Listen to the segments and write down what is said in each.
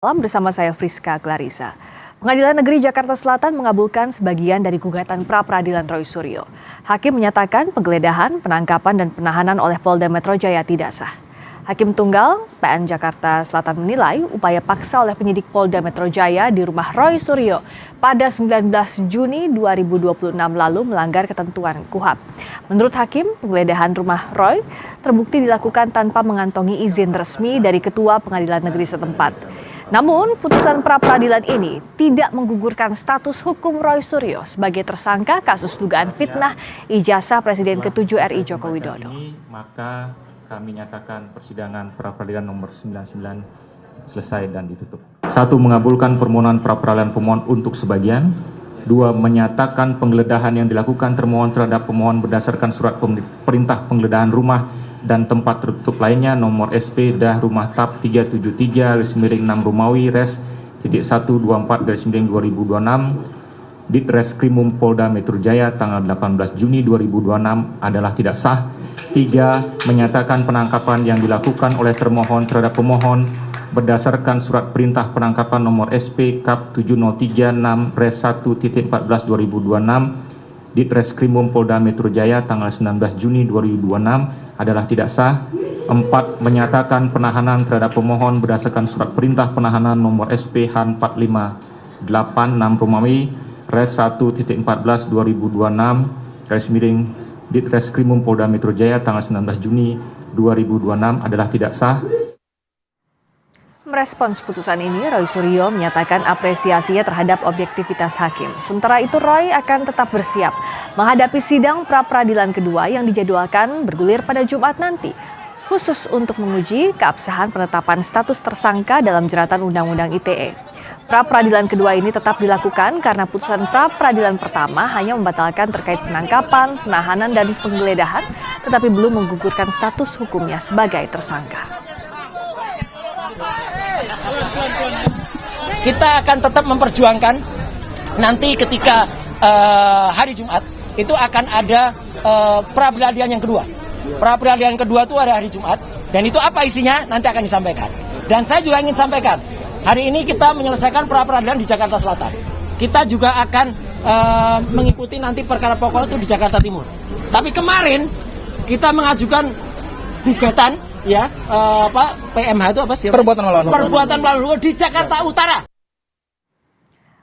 Malam bersama saya Friska Clarissa. Pengadilan Negeri Jakarta Selatan mengabulkan sebagian dari gugatan pra-peradilan Roy Suryo. Hakim menyatakan penggeledahan, penangkapan, dan penahanan oleh Polda Metro Jaya tidak sah. Hakim Tunggal PN Jakarta Selatan menilai upaya paksa oleh penyidik Polda Metro Jaya di rumah Roy Suryo pada 19 Juni 2026 lalu melanggar ketentuan KUHP. Menurut Hakim, penggeledahan rumah Roy terbukti dilakukan tanpa mengantongi izin resmi dari Ketua Pengadilan Negeri setempat. Namun, putusan pra-peradilan ini tidak menggugurkan status hukum Roy Suryo sebagai tersangka kasus dugaan fitnah ijazah Presiden ke-7 RI Joko Widodo. Maka kami nyatakan persidangan pra-peradilan nomor 99 selesai dan ditutup. 1. Mengabulkan permohonan pra-peradilan pemohon untuk sebagian. 2. Menyatakan penggeledahan yang dilakukan termohon terhadap pemohon berdasarkan surat perintah penggeledahan rumah dan tempat tertutup lainnya nomor SP dah rumah TAP 373-6 Romawi Res .124-2026 Ditreskrimum Polda Metro Jaya tanggal 18 Juni 2026 adalah tidak sah. 3. Menyatakan penangkapan yang dilakukan oleh termohon terhadap pemohon berdasarkan surat perintah penangkapan nomor SP Kap 7036 Res 1.14-2026 Ditreskrimum Polda Metro Jaya tanggal 19 Juni 2026 adalah tidak sah. 4. Menyatakan penahanan terhadap pemohon berdasarkan surat perintah penahanan nomor SP Han 458-6 Romawi Res 1.14-2026 Ditreskrimum Polda Metro Jaya tanggal 19 Juni 2026 adalah tidak sah. Merespons putusan ini, Roy Suryo menyatakan apresiasinya terhadap objektivitas hakim. Sementara itu, Roy akan tetap bersiap menghadapi sidang pra-peradilan kedua yang dijadwalkan bergulir pada Jumat nanti, khusus untuk menguji keabsahan penetapan status tersangka dalam jeratan Undang-Undang ITE. Pra-peradilan kedua ini tetap dilakukan karena putusan pra-peradilan pertama hanya membatalkan terkait penangkapan, penahanan, dan penggeledahan, tetapi belum menggugurkan status hukumnya sebagai tersangka. Kita akan tetap memperjuangkan nanti ketika hari Jumat itu akan ada pra-peradilan yang kedua. Pra-peradilan kedua itu ada hari Jumat dan itu apa isinya nanti akan disampaikan. Dan saya juga ingin sampaikan, hari ini kita menyelesaikan pra-peradilan di Jakarta Selatan. Kita juga akan mengikuti nanti perkara pokok itu di Jakarta Timur. Tapi kemarin kita mengajukan gugatan PMH itu apa sih? Perbuatan melawan hukum di Jakarta Utara.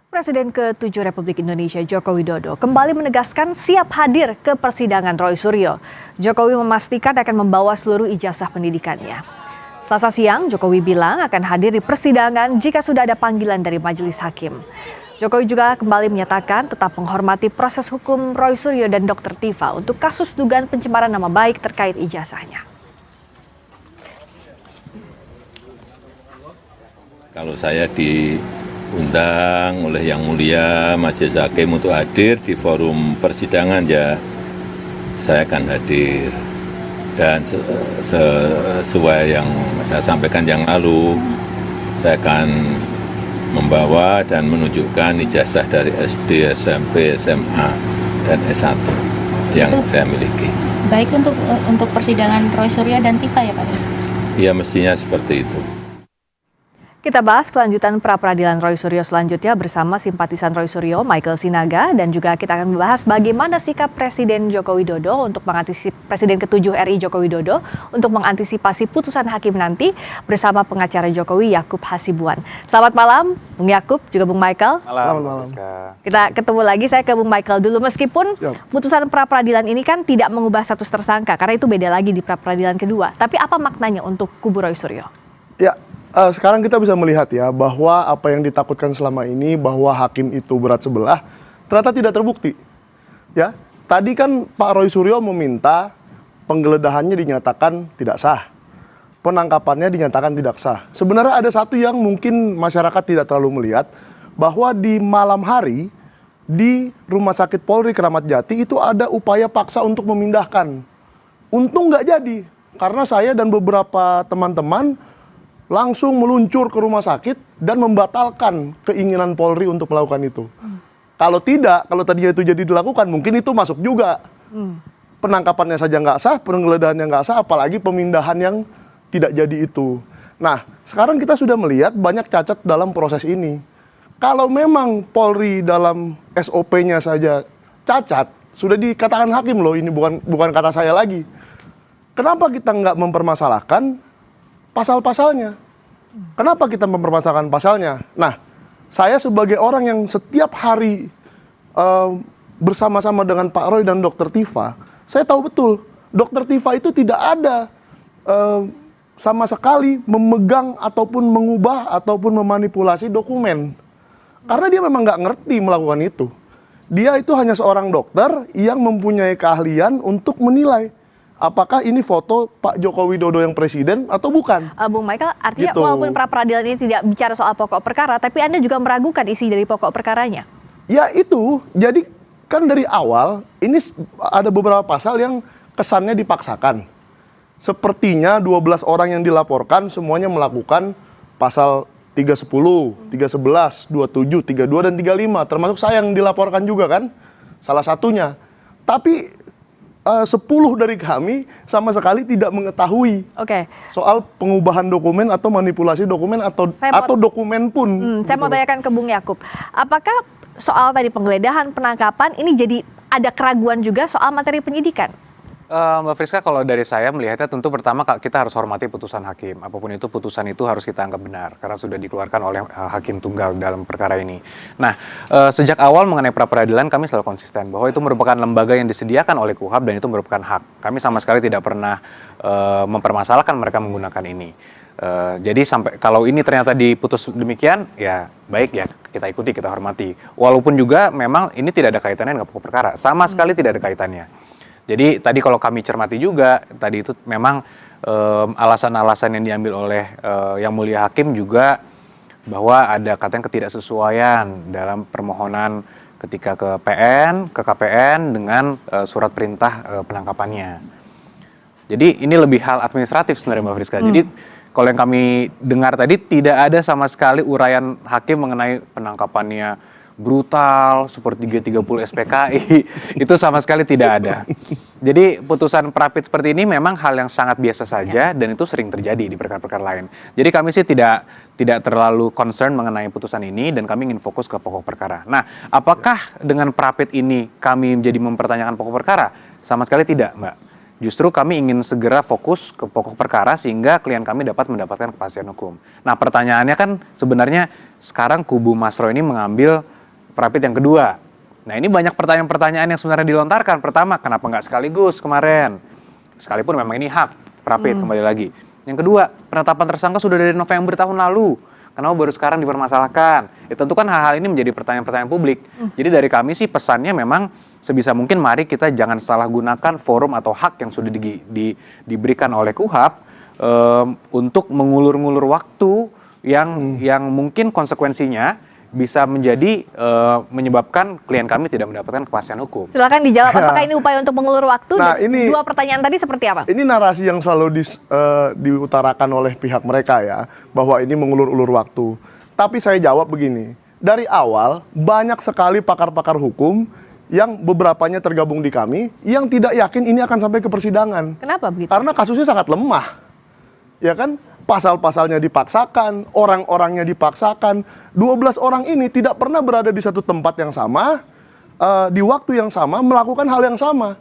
Presiden ke-7 Republik Indonesia Joko Widodo kembali menegaskan siap hadir ke persidangan Roy Suryo. Jokowi memastikan akan membawa seluruh ijazah pendidikannya. Selasa siang, Jokowi bilang akan hadir di persidangan jika sudah ada panggilan dari majelis hakim. Jokowi juga kembali menyatakan tetap menghormati proses hukum Roy Suryo dan Dr. Tifa untuk kasus dugaan pencemaran nama baik terkait ijazahnya. Kalau saya diundang oleh Yang Mulia Majelis Hakim untuk hadir di forum persidangan, ya saya akan hadir. Dan sesuai yang saya sampaikan yang lalu, saya akan membawa dan menunjukkan ijazah dari SD, SMP, SMA, dan S1 yang saya miliki. Baik untuk persidangan Roy Suryo dan Tifa ya Pak? Ya mestinya seperti itu. Kita bahas kelanjutan pra-peradilan Roy Suryo selanjutnya bersama simpatisan Roy Suryo, Michael Sinaga, dan juga kita akan membahas bagaimana sikap Presiden Joko Widodo untuk Presiden ke-7 RI Joko Widodo untuk mengantisipasi putusan hakim nanti bersama pengacara Jokowi Yakub Hasibuan. Selamat malam, Bung Yakub, juga Bung Michael. Selamat malam. Kita ketemu lagi, saya ke Bung Michael dulu. Meskipun putusan pra-peradilan ini kan tidak mengubah status tersangka, karena itu beda lagi di pra-peradilan kedua. Tapi apa maknanya untuk kubu Roy Suryo? Ya. Sekarang kita bisa melihat ya bahwa apa yang ditakutkan selama ini bahwa hakim itu berat sebelah ternyata tidak terbukti. Ya, tadi kan Pak Roy Suryo meminta penggeledahannya dinyatakan tidak sah, penangkapannya dinyatakan tidak sah. Sebenarnya ada satu yang mungkin masyarakat tidak terlalu melihat, bahwa di malam hari di Rumah Sakit Polri Kramat Jati itu ada upaya paksa untuk memindahkan. Untung nggak jadi, karena saya dan beberapa teman-teman langsung meluncur ke rumah sakit dan membatalkan keinginan Polri untuk melakukan itu. Kalau tidak, kalau tadinya itu jadi dilakukan, mungkin itu masuk juga. Penangkapannya saja nggak sah, penggeledahannya nggak sah, apalagi pemindahan yang tidak jadi itu. Nah, sekarang kita sudah melihat banyak cacat dalam proses ini. Kalau memang Polri dalam SOP-nya saja cacat, sudah dikatakan hakim loh, ini bukan kata saya lagi. Kenapa kita nggak mempermasalahkan pasal-pasalnya? Kenapa kita mempermasalahkan pasalnya? Nah, saya sebagai orang yang setiap hari bersama-sama dengan Pak Roy dan Dr. Tifa, saya tahu betul, Dr. Tifa itu tidak ada sama sekali memegang ataupun mengubah ataupun memanipulasi dokumen. Karena dia memang nggak ngerti melakukan itu. Dia itu hanya seorang dokter yang mempunyai keahlian untuk menilai apakah ini foto Pak Joko Widodo yang presiden atau bukan. Bung Michael, artinya Gitu. walaupun pra-peradilan ini tidak bicara soal pokok perkara, tapi Anda juga meragukan isi dari pokok perkaranya. Ya itu, jadi kan dari awal ini ada beberapa pasal yang kesannya dipaksakan. Sepertinya 12 orang yang dilaporkan semuanya melakukan pasal 310, 311, 27, 32, dan 35. Termasuk saya yang dilaporkan juga kan, salah satunya. Tapi 10 dari kami sama sekali tidak mengetahui Oke. soal pengubahan dokumen atau manipulasi dokumen atau dokumen pun. Saya mau tanyakan ke Bung Yakub, apakah soal tadi penggeledahan, penangkapan, ini jadi ada keraguan juga soal materi penyidikan? Mbak Friska, kalau dari saya melihatnya tentu pertama kita harus hormati putusan hakim. Apapun itu, putusan itu harus kita anggap benar karena sudah dikeluarkan oleh hakim tunggal dalam perkara ini. Nah, sejak awal mengenai pra-peradilan kami selalu konsisten bahwa itu merupakan lembaga yang disediakan oleh KUHAP dan itu merupakan hak. Kami sama sekali tidak pernah mempermasalahkan mereka menggunakan ini. Jadi sampai kalau ini ternyata diputus demikian, ya baik ya kita ikuti, kita hormati. Walaupun juga memang ini tidak ada kaitannya dengan pokok perkara, sama sekali tidak ada kaitannya. Jadi tadi kalau kami cermati juga, tadi itu memang alasan-alasan yang diambil oleh Yang Mulia Hakim juga bahwa ada katanya ketidaksesuaian dalam permohonan ketika ke KPN dengan surat perintah penangkapannya. Jadi ini lebih hal administratif sebenarnya Mbak Friska. Jadi kalau yang kami dengar tadi tidak ada sama sekali uraian hakim mengenai penangkapannya brutal seperti G30 SPKI, itu sama sekali tidak ada. Jadi putusan Prapit seperti ini memang hal yang sangat biasa saja dan itu sering terjadi di perkara-perkara lain. Jadi kami sih tidak terlalu concern mengenai putusan ini dan kami ingin fokus ke pokok perkara. Nah, apakah dengan Prapit ini kami menjadi mempertanyakan pokok perkara? Sama sekali tidak, Mbak. Justru kami ingin segera fokus ke pokok perkara sehingga klien kami dapat mendapatkan kepastian hukum. Nah, pertanyaannya kan sebenarnya sekarang kubu Mas Roy ini mengambil Prapit yang kedua. Nah, ini banyak pertanyaan-pertanyaan yang sebenarnya dilontarkan. Pertama, kenapa nggak sekaligus kemarin? Sekalipun memang ini hak Prapit kembali lagi. Yang kedua, penetapan tersangka sudah dari November tahun lalu. Kenapa baru sekarang dipermasalahkan? Ya, tentu kan hal-hal ini menjadi pertanyaan-pertanyaan publik. Jadi dari kami sih pesannya memang sebisa mungkin mari kita jangan salah gunakan forum atau hak yang sudah diberikan oleh KUHAP untuk mengulur-ngulur waktu yang mungkin konsekuensinya bisa menjadi menyebabkan klien kami tidak mendapatkan kepastian hukum. Silakan dijawab, apakah ini upaya untuk mengulur waktu? Nah, ini dua pertanyaan tadi seperti apa? Ini narasi yang selalu diutarakan oleh pihak mereka ya, bahwa ini mengulur-ulur waktu. Tapi saya jawab begini, dari awal banyak sekali pakar-pakar hukum yang beberapanya tergabung di kami yang tidak yakin ini akan sampai ke persidangan. Kenapa begitu? Karena kasusnya sangat lemah. Ya kan? Pasal-pasalnya dipaksakan, orang-orangnya dipaksakan. 12 orang ini tidak pernah berada di satu tempat yang sama, di waktu yang sama, melakukan hal yang sama.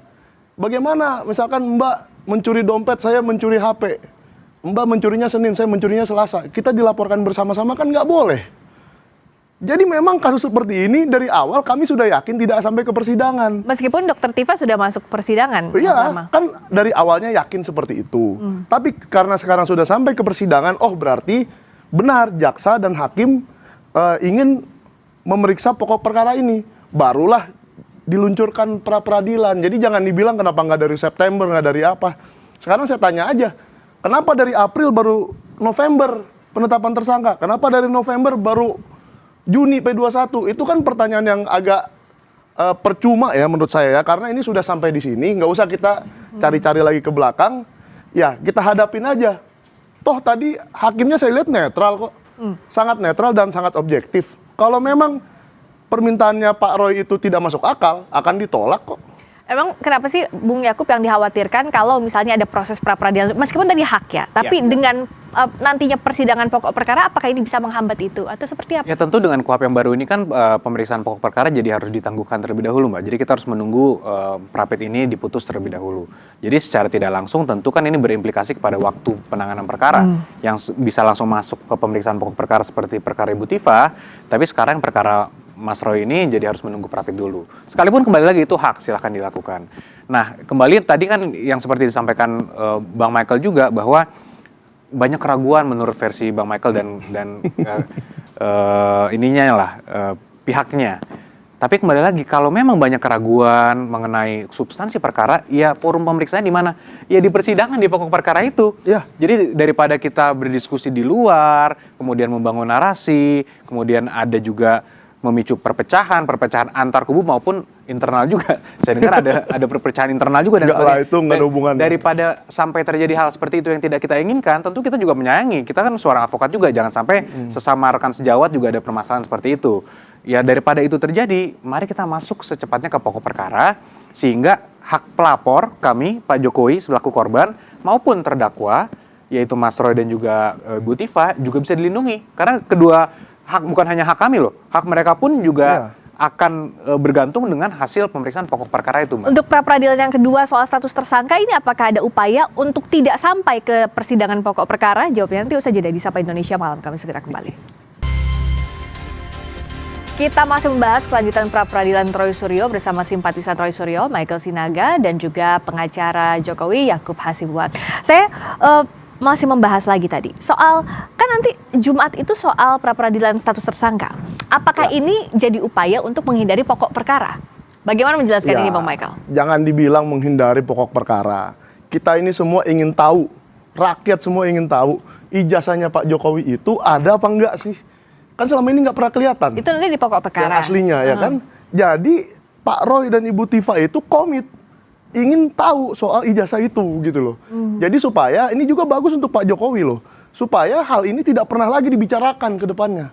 Bagaimana misalkan Mbak mencuri dompet, saya mencuri HP. Mbak mencurinya Senin, saya mencurinya Selasa. Kita dilaporkan bersama-sama kan nggak boleh. Jadi memang kasus seperti ini dari awal kami sudah yakin tidak sampai ke persidangan. Meskipun Dr. Tifa sudah masuk persidangan. Iya, kan dari awalnya yakin seperti itu. Tapi karena sekarang sudah sampai ke persidangan, oh berarti benar jaksa dan hakim ingin memeriksa pokok perkara ini. Barulah diluncurkan pra-peradilan. Jadi jangan dibilang kenapa nggak dari September, nggak dari apa. Sekarang saya tanya aja, kenapa dari April baru November penetapan tersangka? Kenapa dari November baru Juni P21? Itu kan pertanyaan yang agak percuma ya menurut saya ya, karena ini sudah sampai di sini, nggak usah kita cari-cari lagi ke belakang, ya kita hadapin aja. Toh tadi hakimnya saya lihat netral kok, sangat netral dan sangat objektif. Kalau memang permintaannya Pak Roy itu tidak masuk akal, akan ditolak kok. Emang kenapa sih Bung Yakub yang dikhawatirkan kalau misalnya ada proses pra-peradilan, meskipun tadi hak ya, tapi dengan nantinya persidangan pokok perkara, apakah ini bisa menghambat itu atau seperti apa? Ya tentu dengan KUHP yang baru ini kan pemeriksaan pokok perkara jadi harus ditangguhkan terlebih dahulu, Mbak. Jadi kita harus menunggu prapit ini diputus terlebih dahulu. Jadi secara tidak langsung tentu kan ini berimplikasi kepada waktu penanganan perkara yang bisa langsung masuk ke pemeriksaan pokok perkara seperti perkara Ibu Tifa, tapi sekarang perkara Mas Roy ini jadi harus menunggu prapit dulu. Sekalipun kembali lagi itu hak, silahkan dilakukan. Nah, kembali tadi kan yang seperti disampaikan Bang Michael juga bahwa banyak keraguan menurut versi Bang Michael dan ininya lah pihaknya. Tapi kembali lagi kalau memang banyak keraguan mengenai substansi perkara, ya forum pemeriksaan di mana? Ya di persidangan di pokok perkara itu. Ya. Jadi daripada kita berdiskusi di luar, kemudian membangun narasi, kemudian ada juga memicu perpecahan antar kubu maupun internal juga. Saya dengar ada perpecahan internal juga dan Enggak lah, itu nggak ada hubungannya. Daripada sampai terjadi hal seperti itu yang tidak kita inginkan, tentu kita juga menyayangi. Kita kan seorang advokat juga, jangan sampai sesama rekan sejawat juga ada permasalahan seperti itu. Ya daripada itu terjadi, mari kita masuk secepatnya ke pokok perkara sehingga hak pelapor kami, Pak Jokowi selaku korban maupun terdakwa, yaitu Mas Roy dan juga Bu Tifa juga bisa dilindungi. Karena kedua hak bukan hanya hak kami loh, hak mereka pun juga akan bergantung dengan hasil pemeriksaan pokok perkara itu, Mbak. Untuk pra peradilan yang kedua soal status tersangka ini, apakah ada upaya untuk tidak sampai ke persidangan pokok perkara? Jawabnya nanti usai jeda di Sapa Indonesia Malam. Kami segera kembali. Kita masih membahas kelanjutan pra peradilan Roy Suryo bersama simpatisan Roy Suryo, Michael Sinaga, dan juga pengacara Jokowi, Yakub Hasibuan. Saya masih membahas lagi tadi soal, kan nanti Jumat itu soal pra peradilan status tersangka. Apakah ini jadi upaya untuk menghindari pokok perkara? Bagaimana menjelaskan ini, Bang Michael? Jangan dibilang menghindari pokok perkara. Kita ini semua ingin tahu, rakyat semua ingin tahu, ijazahnya Pak Jokowi itu ada apa enggak sih? Kan selama ini nggak pernah kelihatan. Itu nanti di pokok perkara. Yang aslinya ya kan. Jadi Pak Roy dan Ibu Tifa itu komit ingin tahu soal ijazah itu gitu loh. Jadi supaya ini juga bagus untuk Pak Jokowi loh. Supaya hal ini tidak pernah lagi dibicarakan ke depannya.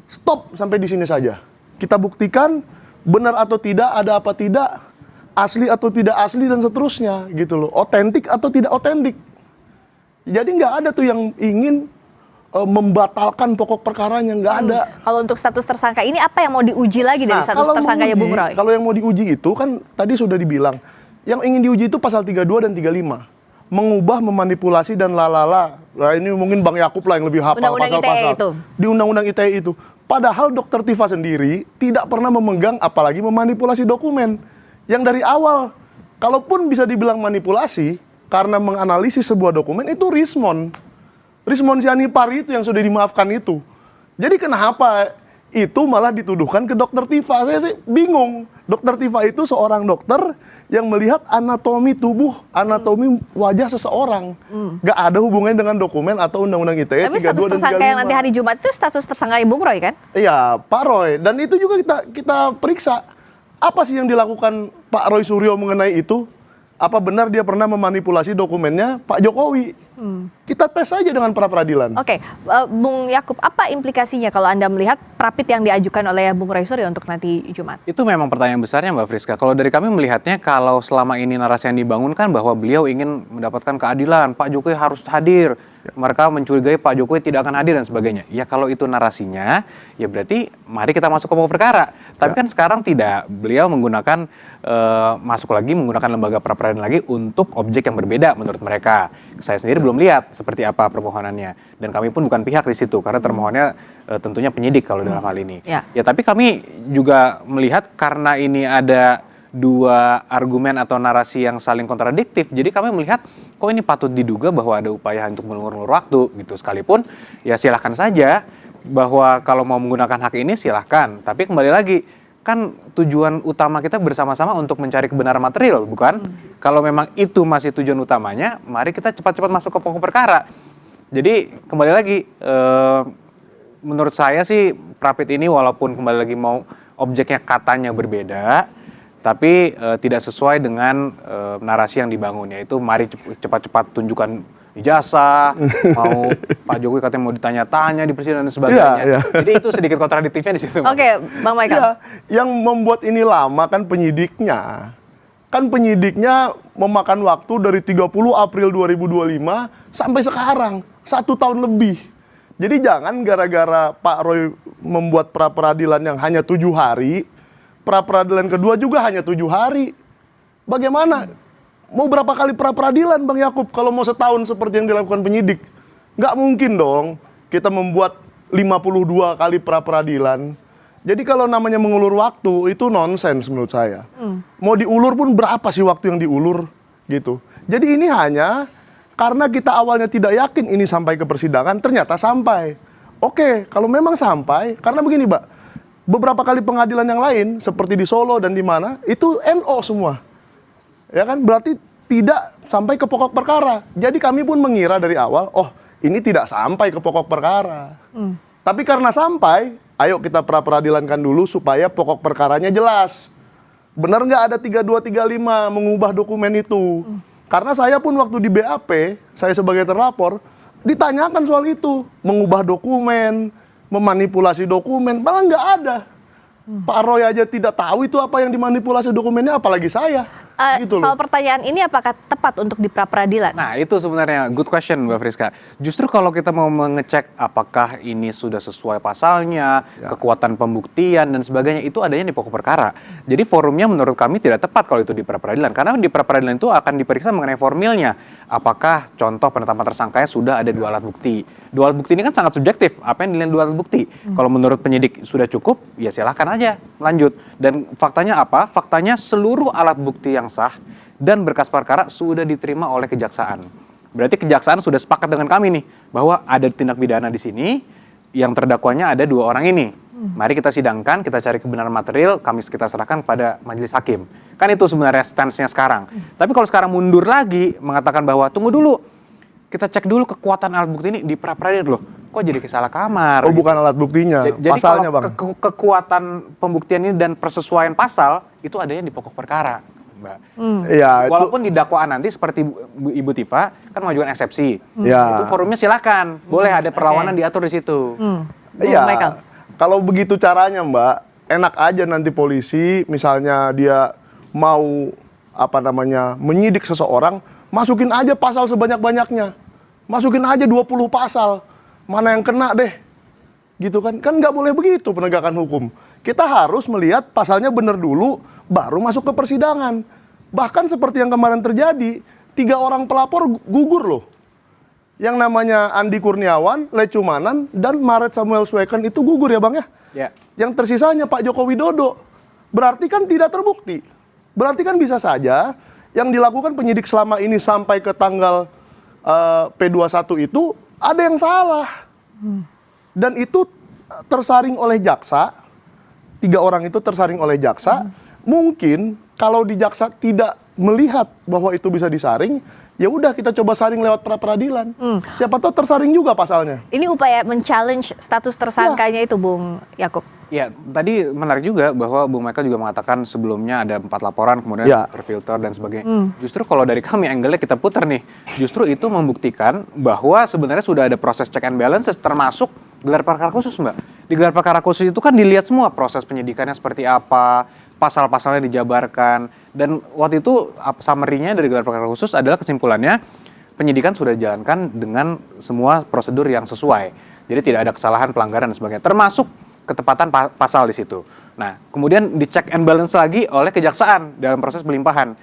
Stop sampai di sini saja. Kita buktikan benar atau tidak, ada apa tidak, asli atau tidak asli dan seterusnya gitu loh. Otentik atau tidak otentik. Jadi nggak ada tuh yang ingin membatalkan pokok perkaranya, nggak ada. Kalau untuk status tersangka ini apa yang mau diuji lagi dari status tersangkanya Bung Roy? Kalau yang mau diuji itu kan tadi sudah dibilang, yang ingin diuji itu pasal 32 dan 35. Mengubah, memanipulasi dan lalala. Nah, ini mungkin Bang Yakub lah yang lebih hafal pasal-pasal. itu. Di Undang-Undang ITE itu. Padahal Dr. Tifa sendiri tidak pernah memegang apalagi memanipulasi dokumen. Yang dari awal, kalaupun bisa dibilang manipulasi, karena menganalisis sebuah dokumen itu Rismon Sianipar itu yang sudah dimaafkan itu. Jadi kenapa itu malah dituduhkan ke Dr. Tifa? Saya sih bingung. Dr. Tifa itu seorang dokter yang melihat anatomi tubuh, anatomi wajah seseorang. Gak ada hubungannya dengan dokumen atau Undang-Undang ITE 32 dan 35. Tapi status tersangka yang nanti hari Jumat itu status tersangka Bung Roy kan? Iya, Pak Roy. Dan itu juga kita periksa. Apa sih yang dilakukan Pak Roy Suryo mengenai itu? Apa benar dia pernah memanipulasi dokumennya Pak Jokowi? Kita tes saja dengan pra peradilan. Oke, Bung Yakub, apa implikasinya kalau Anda melihat prapit yang diajukan oleh Bung Roy Suryo untuk nanti Jumat? Itu memang pertanyaan besarnya, Mbak Friska. Kalau dari kami melihatnya, kalau selama ini narasi yang dibangunkan bahwa beliau ingin mendapatkan keadilan, Pak Jokowi harus hadir, mereka mencurigai Pak Jokowi tidak akan hadir dan sebagainya. Ya kalau itu narasinya, ya berarti mari kita masuk ke pokok perkara. Tapi kan sekarang tidak, beliau menggunakan masuk lagi menggunakan lembaga pra peradilan lagi untuk objek yang berbeda menurut mereka. Saya sendiri belum lihat seperti apa permohonannya, dan kami pun bukan pihak di situ karena termohonnya tentunya penyidik kalau dalam hal ini. Ya, tapi kami juga melihat karena ini ada dua argumen atau narasi yang saling kontradiktif, jadi kami melihat kok ini patut diduga bahwa ada upaya untuk mengulur waktu gitu. Sekalipun ya silahkan saja bahwa kalau mau menggunakan hak ini silahkan, tapi kembali lagi kan tujuan utama kita bersama-sama untuk mencari kebenaran material, bukan? Kalau memang itu masih tujuan utamanya, mari kita cepat-cepat masuk ke pokok perkara. Jadi kembali lagi, menurut saya sih prapit ini walaupun kembali lagi mau objeknya katanya berbeda, tapi tidak sesuai dengan narasi yang dibangun, yaitu mari cepat-cepat tunjukkan ijazah, mau Pak Jokowi katanya mau ditanya-tanya di persidangan dan sebagainya. Jadi itu sedikit kontradiktifnya di situ. Oke, Bang Michael. Ya, yang membuat ini lama kan penyidiknya. Kan penyidiknya memakan waktu dari 30 April 2025 sampai sekarang. 1 tahun lebih. Jadi jangan gara-gara Pak Roy membuat pra-peradilan yang hanya 7 hari, pra-peradilan kedua juga hanya 7 hari. Bagaimana? Mau berapa kali pra-peradilan Bang Yakub kalau mau setahun seperti yang dilakukan penyidik? Nggak mungkin dong kita membuat 52 kali pra-peradilan. Jadi kalau namanya mengulur waktu itu nonsens menurut saya. Mau diulur pun berapa sih waktu yang diulur gitu. Jadi ini hanya karena kita awalnya tidak yakin ini sampai ke persidangan, ternyata sampai. Oke, kalau memang sampai, karena begini Mbak, beberapa kali pengadilan yang lain seperti di Solo dan di mana itu NO semua. Ya kan, berarti tidak sampai ke pokok perkara. Jadi kami pun mengira dari awal, oh ini tidak sampai ke pokok perkara. Tapi karena sampai, ayo kita pra-peradilankan dulu supaya pokok perkaranya jelas. Benar nggak ada 3235 mengubah dokumen itu? Karena saya pun waktu di BAP, saya sebagai terlapor, ditanyakan soal itu. Mengubah dokumen, memanipulasi dokumen, malah nggak ada. Pak Roy aja tidak tahu itu apa yang dimanipulasi dokumennya, apalagi saya. Gitu soal loh. pertanyaan ini apakah tepat untuk di pra-peradilan? Nah, itu sebenarnya good question Mbak Friska. Justru kalau kita mau mengecek apakah ini sudah sesuai pasalnya, kekuatan pembuktian dan sebagainya, itu adanya di pokok perkara. Jadi forumnya menurut kami tidak tepat kalau itu di pra-peradilan. Karena di pra-peradilan itu akan diperiksa mengenai formilnya. Apakah contoh penetapan tersangkanya sudah ada 2 alat bukti. 2 alat bukti ini kan sangat subjektif. Apa yang dinilai 2 alat bukti? Kalau menurut penyidik sudah cukup, ya silahkan aja lanjut. Dan faktanya apa? Faktanya seluruh alat bukti yang sah dan berkas perkara sudah diterima oleh kejaksaan. Berarti kejaksaan sudah sepakat dengan kami nih bahwa ada tindak pidana di sini, yang terdakwanya ada 2 orang ini. Mari kita sidangkan, kita cari kebenaran material, kita serahkan pada majelis hakim. Kan itu sebenarnya stance-nya sekarang. Tapi kalau sekarang mundur lagi mengatakan bahwa tunggu dulu, kita cek dulu kekuatan alat bukti ini di pra-peradilan loh. Kok jadi salah kamar? Oh, bukan alat buktinya, Jadi pasalnya kalau Bang. kekuatan pembuktian ini dan persesuaian pasal itu adanya di pokok perkara, Mbak. Iya, Walaupun di dakwaan nanti seperti Ibu Tifa kan mengajukan eksepsi, Ya. itu forumnya silakan, boleh ada perlawanan diatur di situ. Iya, Michael. kalau begitu caranya Mbak, enak aja nanti polisi misalnya dia mau menyidik seseorang, masukin aja pasal sebanyak-banyaknya. Masukin aja 20 pasal. Mana yang kena deh. Gitu kan? Kan nggak boleh begitu penegakan hukum. Kita harus melihat pasalnya benar dulu, baru masuk ke persidangan. Bahkan seperti yang kemarin terjadi, 3 orang pelapor gugur loh. Yang namanya Andi Kurniawan, Lecumanan, dan Maret Samuel Sweken itu gugur ya Bang ya? Ya. Yang tersisanya Pak Joko Widodo. Berarti kan tidak terbukti. Berarti kan bisa saja yang dilakukan penyidik selama ini sampai ke tanggal P21 itu ada yang salah. Dan itu tersaring oleh jaksa. 3 orang itu tersaring oleh jaksa. Mungkin kalau di jaksa tidak melihat bahwa itu bisa disaring, ya udah kita coba saring lewat pra-peradilan. Siapa tahu tersaring juga pasalnya. Ini upaya men-challenge status tersangkanya itu, Bung Yakub. Ya, tadi menarik juga bahwa Bung Michael juga mengatakan sebelumnya ada 4 laporan kemudian terfilter dan sebagainya. Justru kalau dari kami angle-nya kita putar nih, justru itu membuktikan bahwa sebenarnya sudah ada proses check and balances termasuk gelar perkara khusus, Mbak. Di gelar perkara khusus itu kan dilihat semua proses penyidikannya seperti apa, pasal-pasalnya dijabarkan, dan waktu itu summary-nya dari gelar perkara khusus adalah kesimpulannya penyidikan sudah dijalankan dengan semua prosedur yang sesuai. Jadi tidak ada kesalahan, pelanggaran dan sebagainya, termasuk ketepatan pasal di situ. Nah, kemudian dicek and balance lagi oleh kejaksaan dalam proses pelimpahan.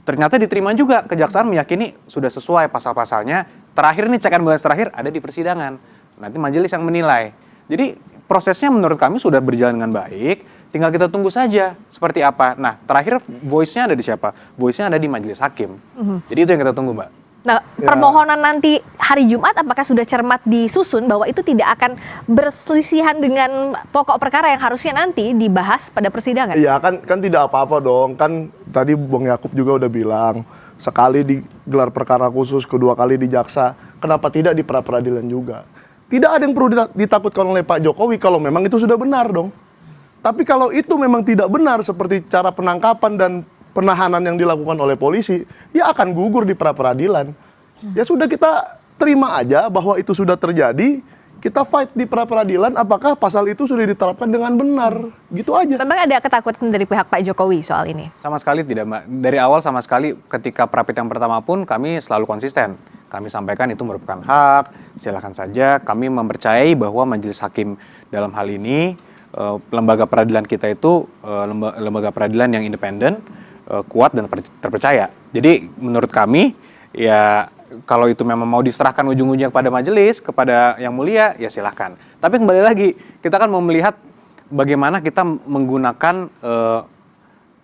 Ternyata diterima juga, kejaksaan meyakini sudah sesuai pasal-pasalnya. Terakhir nih check and balance terakhir ada di persidangan. Nanti majelis yang menilai. Jadi prosesnya menurut kami sudah berjalan dengan baik. Tinggal kita tunggu saja seperti apa. Nah, terakhir voice-nya ada di siapa? Voice-nya ada di majelis hakim. Jadi itu yang kita tunggu, Mbak. Nah, permohonan nanti hari Jumat apakah sudah cermat disusun bahwa itu tidak akan berselisihan dengan pokok perkara yang harusnya nanti dibahas pada persidangan? Iya, kan tidak apa-apa dong. Kan tadi Bung Yakub juga udah bilang, sekali di gelar perkara khusus, 2 kali di jaksa, kenapa tidak di pra-peradilan juga? Tidak ada yang perlu ditakutkan oleh Pak Jokowi kalau memang itu sudah benar dong. Tapi kalau itu memang tidak benar seperti cara penangkapan dan penahanan yang dilakukan oleh polisi, ya akan gugur di pra-peradilan. Ya sudah, kita terima aja bahwa itu sudah terjadi, kita fight di pra-peradilan apakah pasal itu sudah diterapkan dengan benar. Gitu aja. Memang ada ketakutan dari pihak Pak Jokowi soal ini? Sama sekali tidak, Mbak. Dari awal sama sekali ketika Prapit yang pertama pun kami selalu konsisten. kami sampaikan itu merupakan hak, silakan saja. Kami mempercayai bahwa majelis hakim dalam hal ini, lembaga peradilan kita itu lembaga peradilan yang independen, kuat dan terpercaya. Jadi menurut kami, ya kalau itu memang mau diserahkan ujung-ujungnya kepada majelis, kepada yang mulia, ya silahkan. Tapi kembali lagi, kita kan mau melihat bagaimana kita menggunakan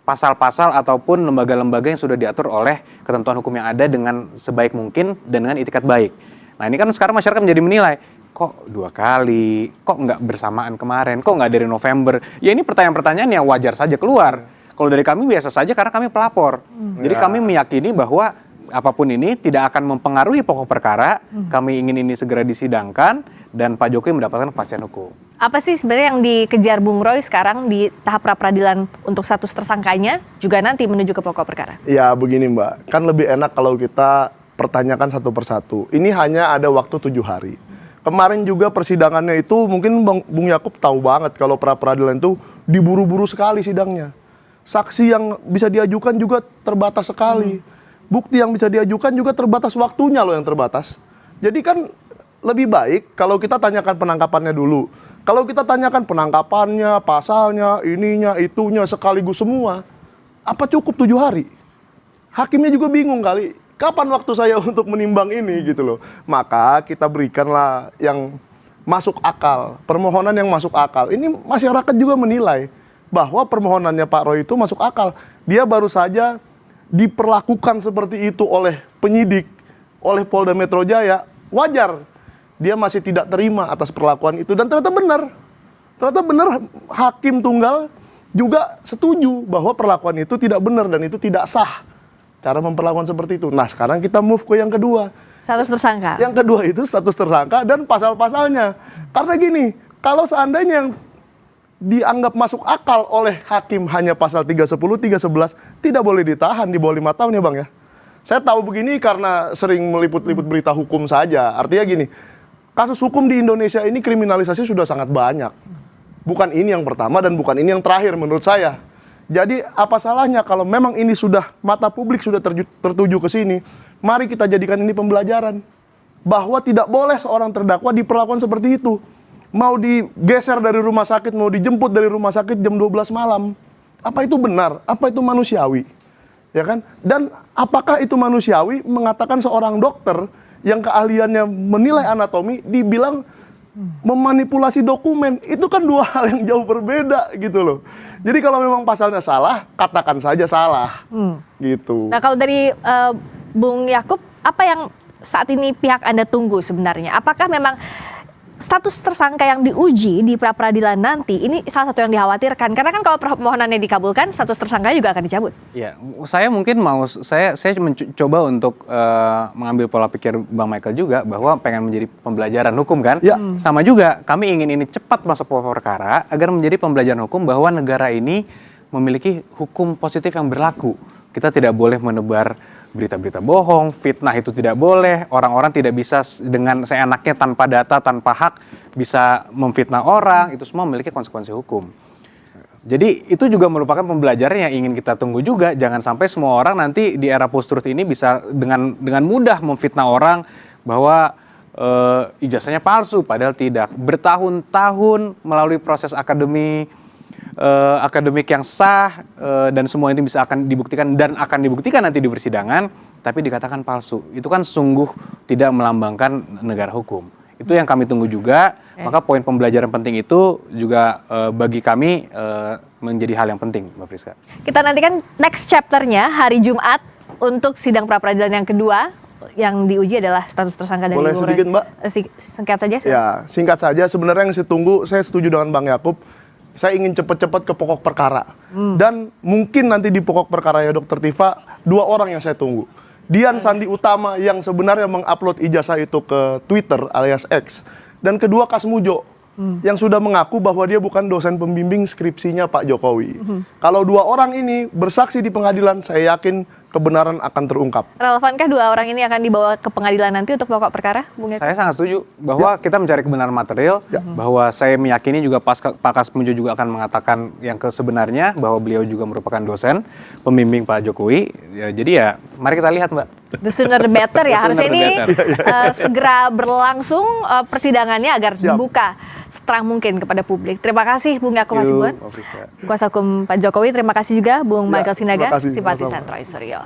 pasal-pasal ataupun lembaga-lembaga yang sudah diatur oleh ketentuan hukum yang ada dengan sebaik mungkin dan dengan itikat baik. Nah ini kan sekarang masyarakat menjadi menilai, kok 2 kali, kok nggak bersamaan kemarin, kok nggak dari November. Ya ini pertanyaan-pertanyaan yang wajar saja keluar. Kalau dari kami biasa saja karena kami pelapor. Jadi kami meyakini bahwa apapun ini tidak akan mempengaruhi pokok perkara. Kami ingin ini segera disidangkan dan Pak Jokowi mendapatkan kepastian hukum. Apa sih sebenarnya yang dikejar Bung Roy sekarang di tahap pra-peradilan untuk status tersangkanya juga nanti menuju ke pokok perkara? Ya begini Mbak, kan lebih enak kalau kita pertanyakan satu persatu. Ini hanya ada waktu 7 hari. Kemarin juga persidangannya itu mungkin Bung Yakub tahu banget kalau pra-peradilan itu diburu-buru sekali sidangnya. Saksi yang bisa diajukan juga terbatas sekali. Bukti yang bisa diajukan juga terbatas, waktunya loh yang terbatas. Jadi kan lebih baik kalau kita tanyakan penangkapannya dulu. Kalau kita tanyakan penangkapannya, pasalnya, ininya, itunya, sekaligus semua, apa cukup 7 hari? Hakimnya juga bingung kali, kapan waktu saya untuk menimbang ini gitu loh. Maka kita berikanlah yang masuk akal, permohonan yang masuk akal. Ini masyarakat juga menilai bahwa permohonannya Pak Roy itu masuk akal. Dia baru saja diperlakukan seperti itu oleh penyidik, oleh Polda Metro Jaya, wajar. Dia masih tidak terima atas perlakuan itu dan ternyata benar. Ternyata benar, hakim tunggal juga setuju bahwa perlakuan itu tidak benar dan itu tidak sah. Cara memperlakukan seperti itu. Nah, sekarang kita move ke yang kedua. Status tersangka. Yang kedua itu status tersangka dan pasal-pasalnya. Karena gini, kalau seandainya yang dianggap masuk akal oleh hakim hanya pasal 310, 311, tidak boleh ditahan di bawah 5 tahun ya Bang ya. Saya tahu begini karena sering meliput-liput berita hukum saja. Artinya gini, kasus hukum di Indonesia ini kriminalisasi sudah sangat banyak. Bukan ini yang pertama dan bukan ini yang terakhir menurut saya. Jadi apa salahnya kalau memang ini sudah mata publik sudah tertuju ke sini, mari kita jadikan ini pembelajaran. Bahwa tidak boleh seorang terdakwa diperlakukan seperti itu. Mau digeser dari rumah sakit, mau dijemput dari rumah sakit jam 12 malam. Apa itu benar? Apa itu manusiawi? Ya kan? Dan apakah itu manusiawi mengatakan seorang dokter yang keahliannya menilai anatomi dibilang memanipulasi dokumen? Itu kan 2 hal yang jauh berbeda gitu loh. Jadi kalau memang pasalnya salah, katakan saja salah. Gitu. Nah kalau dari Bung Yakub, apa yang saat ini pihak Anda tunggu sebenarnya? Apakah memang status tersangka yang diuji di pra-peradilan nanti ini salah satu yang dikhawatirkan? Karena kan kalau permohonannya dikabulkan, status tersangka juga akan dicabut. Ya, saya mungkin saya mencoba untuk mengambil pola pikir Bang Michael juga bahwa pengen menjadi pembelajaran hukum kan. Ya. Sama juga kami ingin ini cepat masuk pokok perkara agar menjadi pembelajaran hukum bahwa negara ini memiliki hukum positif yang berlaku. Kita tidak boleh menebar berita-berita bohong, fitnah itu tidak boleh, orang-orang tidak bisa dengan seenaknya tanpa data, tanpa hak bisa memfitnah orang, itu semua memiliki konsekuensi hukum. Jadi itu juga merupakan pembelajaran yang ingin kita tunggu juga, jangan sampai semua orang nanti di era post-truth ini bisa dengan mudah memfitnah orang bahwa ijazahnya palsu, padahal tidak. Bertahun-tahun melalui proses akademik yang sah dan semua ini bisa akan dibuktikan dan akan dibuktikan nanti di persidangan, tapi dikatakan palsu. Itu kan sungguh tidak melambangkan negara hukum. Itu yang kami tunggu juga. Maka poin pembelajaran penting itu juga bagi kami menjadi hal yang penting, Mbak Friska. Kita nantikan next chapter-nya hari Jumat untuk sidang pra-peradilan yang kedua. Yang diuji adalah status tersangka dari Boleh sedikit Mbak? Singkat saja. Ya, singkat saja. Sebenarnya yang saya tunggu, saya setuju dengan Bang Yakub. Saya ingin cepat-cepat ke pokok perkara. Dan mungkin nanti di pokok perkara ya Dr. Tifa, 2 orang yang saya tunggu. Dian Sandi Utama yang sebenarnya mengupload ijazah itu ke Twitter alias X. Dan kedua Kasmujo yang sudah mengaku bahwa dia bukan dosen pembimbing skripsinya Pak Jokowi. Kalau 2 orang ini bersaksi di pengadilan, saya yakin kebenaran akan terungkap. Relevankah 2 orang ini akan dibawa ke pengadilan nanti untuk pokok perkara, Bung Yakub? Saya sangat setuju bahwa kita mencari kebenaran material, bahwa saya meyakini juga Pak Kasmujo juga akan mengatakan yang sebenarnya bahwa beliau juga merupakan dosen pembimbing Pak Jokowi. Ya, jadi ya, mari kita lihat Mbak. The sooner the better ya. Harusnya The ini sooner segera berlangsung persidangannya agar dibuka seterang mungkin kepada publik. Terima kasih Bung Yakob Hasibuan, kuasa hukum Pak Jokowi. Terima kasih juga Bung Michael Sinaga, terima kasih. simpatisan Sama-sama. Roy Suryo.